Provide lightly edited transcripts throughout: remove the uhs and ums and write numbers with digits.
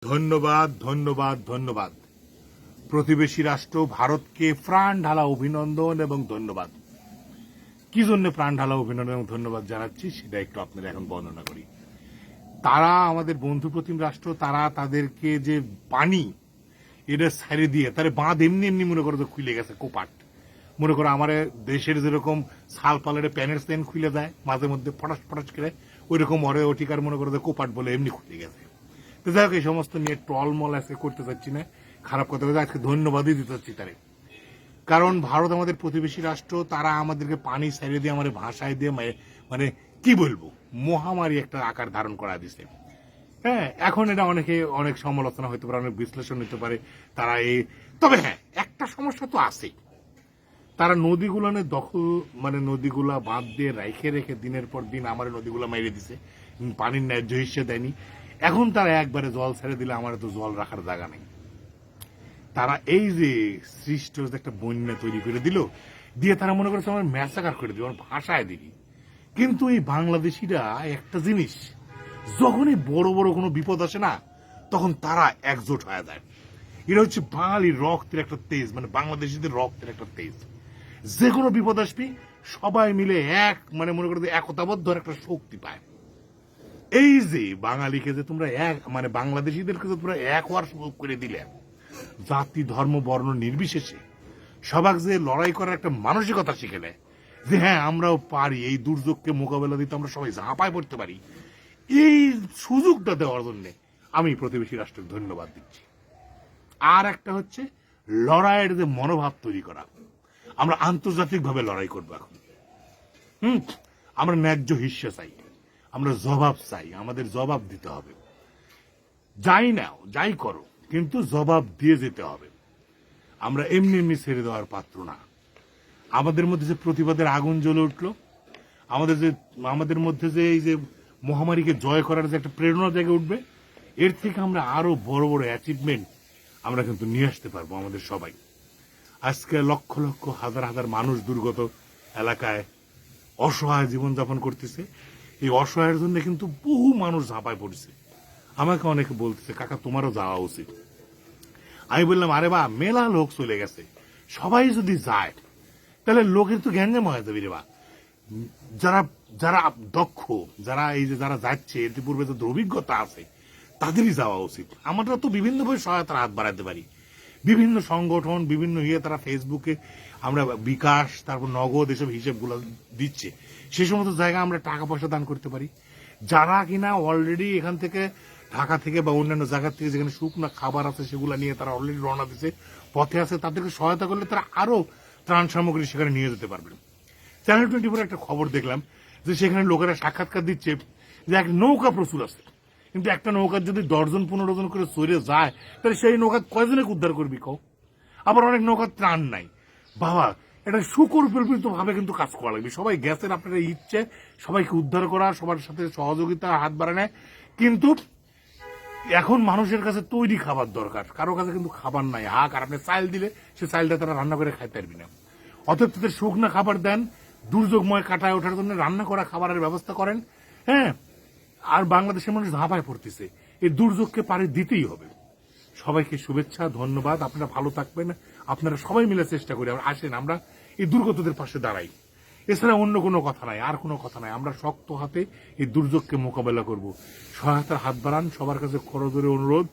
ধন্যবাদ ধন্যবাদ ধন্যবাদ। প্রতিবেশী রাষ্ট্র ভারতকে প্রাণ ঢালা অভিনন্দন এবং ধন্যবাদ। কি জন্য প্রাণ ঢালা অভিনন্দন এবং ধন্যবাদ জানাচ্ছি সেটা একটু আপনাদের এখন বর্ণনা করি। তারা আমাদের বন্ধু প্রতিম রাষ্ট্র, তারা তাদেরকে যে পানি এটা ছেড়ে দিয়ে তার বাঁধ এমনি এমনি মনে করো খুলে গেছে কোপাট। মনে করো আমার দেশের যেরকম ছাল পালের প্যানের সেন খুলে দেয় মাঝে মধ্যে ফটাস ফটাস করে, ওই রকম অরে ওটিকার মনে করো কোপাট বলে এমনি খুলে গেছে। তো যাই হোক, এই সমস্ত নিয়ে টলমল আজকে করতে চাচ্ছি না, খারাপ কথা বলে আজকে ধন্যবাদই দিতে চাচ্ছি তারে। কারণ ভারত আমাদের প্রতিবেশী রাষ্ট্র, তারা আমাদেরকে পানি ছাড়িয়ে দিয়ে আমাদের ভাষায় দিয়ে মানে কি বলবো মহামারী একটা আকার ধারণ করা দিছে। হ্যাঁ, এখন এটা অনেক সমালোচনা হতে পারে, অনেক বিশ্লেষণ হতে পারে তারা তবে হ্যাঁ, একটা সমস্যা তো আছেই। তারা নদীগুলো দখল নদীগুলা বাঁধ দিয়ে রেখে রেখে দিনের পর দিন আমার নদীগুলা মেরে দিছে, পানির ন্যায্য হিসেবে দেয়নি। এখন তারা একবারে জল ছেড়ে দিলে আমার তো জল রাখার জায়গা নেই। তারা এই যে সৃষ্ট একটা বন্যা তৈরি করে দিল, দিয়ে তারা মনে করেছে আমার ম্যাসাকার করে দিল, আমার ভাষায় দিবি। কিন্তু এই বাংলাদেশিরা একটা জিনিস, যখনই বড় বড় কোনো বিপদ আসে না, তখন তারা একজোট হয়ে যায়। এটা হচ্ছে বাঙালির রক্তের একটা তেজ, বাংলাদেশিদের রক্তের একটা তেজ। যে কোনো বিপদ আসবি সবাই মিলে এক মনে করে একতাবদ্ধ একটা শক্তি পায়। এই যে বাঙালিকে যে তোমরা এক বাংলাদেশিদেরকে যে তোমরা এক হওয়ার সুযোগ করে দিলে, জাতি ধর্ম বর্ণ নির্বিশেষে সবাক যে লড়াই করার একটা মানসিকতা শিখে নেয়, যে হ্যাঁ আমরাও পারি, এই দুর্যোগকে মোকাবেলা দিতে আমরা সবাই ঝাঁপায় পড়তে পারি, এই সুযোগটা দেওয়ার জন্য আমি প্রতিবেশী রাষ্ট্রকে ধন্যবাদ দিচ্ছি। আর একটা হচ্ছে লড়াইয়ের যে মনোভাব তৈরি করা। আমরা আন্তর্জাতিকভাবে লড়াই করবো এখন। আমরা ন্যায্য হিস্সা চাই, আমরা জবাব চাই, আমাদের জবাব দিতে হবে। যাই নাও যাই করো, কিন্তু জবাব দিয়ে যেতে হবে। আমরা এমনি এমনি ছেড়ে দেওয়ার পাত্র না। আমাদের মধ্যে যে প্রতিবাদের আগুন জ্বলে উঠলো, আমাদের মধ্যে যে এই যে মহামারীকে জয় করার যে একটা প্রেরণা জেগে উঠবে, এর থেকে আমরা আরো বড় বড় অ্যাচিভমেন্ট আমরা কিন্তু নিয়ে আসতে পারবো আমাদের সবাই। আজকে লক্ষ লক্ষ হাজার হাজার মানুষ দুর্গত এলাকায় অসহায় জীবনযাপন করতেছে। এই অসহায়ের জন্য কিন্তু বহু মানুষ ঝাঁপায় পড়েছে। আমাকে অনেকে বলতেছে, কাকা তোমারও যাওয়া উচিত। আমি বললাম, আরে বা মেলা লোক চলে গেছে, সবাই যদি যায় তাহলে লোকের তো জ্ঞানজাম হয়ে যাবে রে বা। যারা যারা দক্ষ, যারা যাচ্ছে, ইতিপূর্বে যাদের অভিজ্ঞতা আছে, তাদেরই যাওয়া উচিত। আমরা তো বিভিন্নভাবে সহায়তার হাত বাড়াতে পারি। বিভিন্ন সংগঠন, বিভিন্ন তারা ফেসবুকে আমরা বিকাশ, তারপর নগদ এসব হিসেবগুলো দিচ্ছে, সে সমস্ত জায়গায় আমরা টাকা পয়সা দান করতে পারি। যারা কিনা অলরেডি এখান থেকে ঢাকা থেকে বা অন্যান্য জায়গা থেকে যেখানে শুকনো খাবার আছে সেগুলো নিয়ে তারা অলরেডি রওনা দিচ্ছে, পথে আছে, তাদেরকে সহায়তা করলে তারা আরো ত্রাণ সামগ্রী সেখানে নিয়ে যেতে পারবেন। চ্যানেল 24 একটা খবর দেখলাম যে সেখানে লোকেরা সাক্ষাৎকার দিচ্ছে যে এক নৌকা প্রচুর আছে, কিন্তু একটা নৌকার যদি 10-15 জন করে চড়ে যায়, তাহলে সেই নৌকা কয়জনে উদ্ধার করবি কও? আবার অনেক নৌকার ত্রাণ নাই। বাবা, এটা সুপরিকল্পিত ভাবে কিন্তু কাজ করা লাগবে। সবাই গ্যাসের আপনারা ইচ্ছে সবাইকে উদ্ধার করা, সবার সাথে সহযোগিতা হাত বাড়ানো, কিন্তু এখন মানুষের কাছে তৈরি খাবার দরকার। কারো কাছে কিন্তু খাবার নাই, আর আপনি চাল দিলে সে চালটা তারা রান্না করে খাইতে পারবি না। অতএব তাদের শুকনা খাবার দেন, দুর্যোগময় কাটায় ওঠার জন্য রান্না করা খাবারের ব্যবস্থা করেন। হ্যাঁ, আর বাংলাদেশের মানুষ ঝাঁপায় পড়তেছে, এই দুর্যোগকে পারে দিতেই হবে। সবাইকে শুভেচ্ছা, ধন্যবাদ। আপনারা ভালো থাকবেন, আপনারা সবাই মিলে চেষ্টা করি, আসেন আমরা এই দুর্গতদের পাশে দাঁড়াই। এছাড়া অন্য কোনো কথা নাই, আর কোনো কথা নাই। আমরা শক্ত হাতে এই দুর্যোগকে মোকাবেলা করব। সহায়তার হাত বাড়ান, সবার কাছে করজোরে অনুরোধ।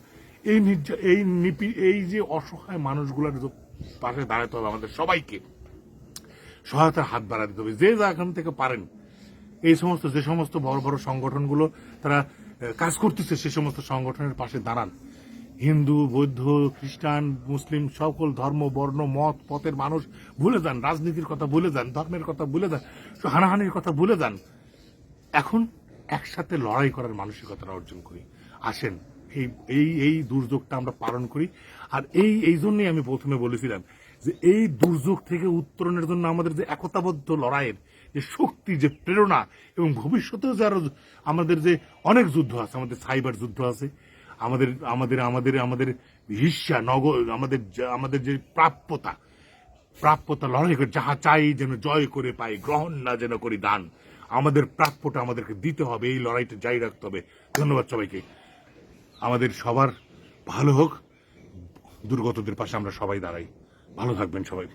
এই যে অসহায় মানুষগুলোর পাশে দাঁড়াতে হবে, আমাদের সবাইকে সহায়তার হাত বাড়া দিতে হবে। যে এখান থেকে পারেন, যে সমস্ত বড় বড় সংগঠনগুলো তারা কাজ করতেছে, সে সমস্ত সংগঠনের পাশে দাঁড়ান। হিন্দু, বৌদ্ধ, খ্রিস্টান, মুসলিম সকল ধর্ম বর্ণ মত পথের মানুষ ভুলে যান, রাজনীতির কথা ভুলে যান, ধর্মের কথা ভুলে যান, হানাহানির কথা ভুলে যান। এখন একসাথে লড়াই করার মানসিকতাটা অর্জন করি। আসেন এই দুর্যোগটা আমরা পালন করি। আর এই জন্যই আমি প্রথমে বলেছিলাম যে এই দুর্যোগ থেকে উত্তরণের জন্য আমাদের যে একতাবদ্ধ লড়াইয়ের যে শক্তি, যে প্রেরণা, এবং ভবিষ্যতেও যারা আমাদের যে অনেক যুদ্ধ আছে, আমাদের সাইবার যুদ্ধ আছে, আমাদের আমাদের আমাদের আমাদের হিস্সা আমাদের যে প্রাপ্যতা লড়াই করে যাহা চাই যেন জয় করে পাই, গ্রহণ না যেন করি দান। আমাদের প্রাপ্যটা আমাদেরকে দিতে হবে, এই লড়াইটা জারি রাখতে হবে। ধন্যবাদ সবাইকে। আমাদের সবার ভালো হোক, দুর্গতদের পাশে আমরা সবাই দাঁড়াই। ভালো থাকবেন সবাই।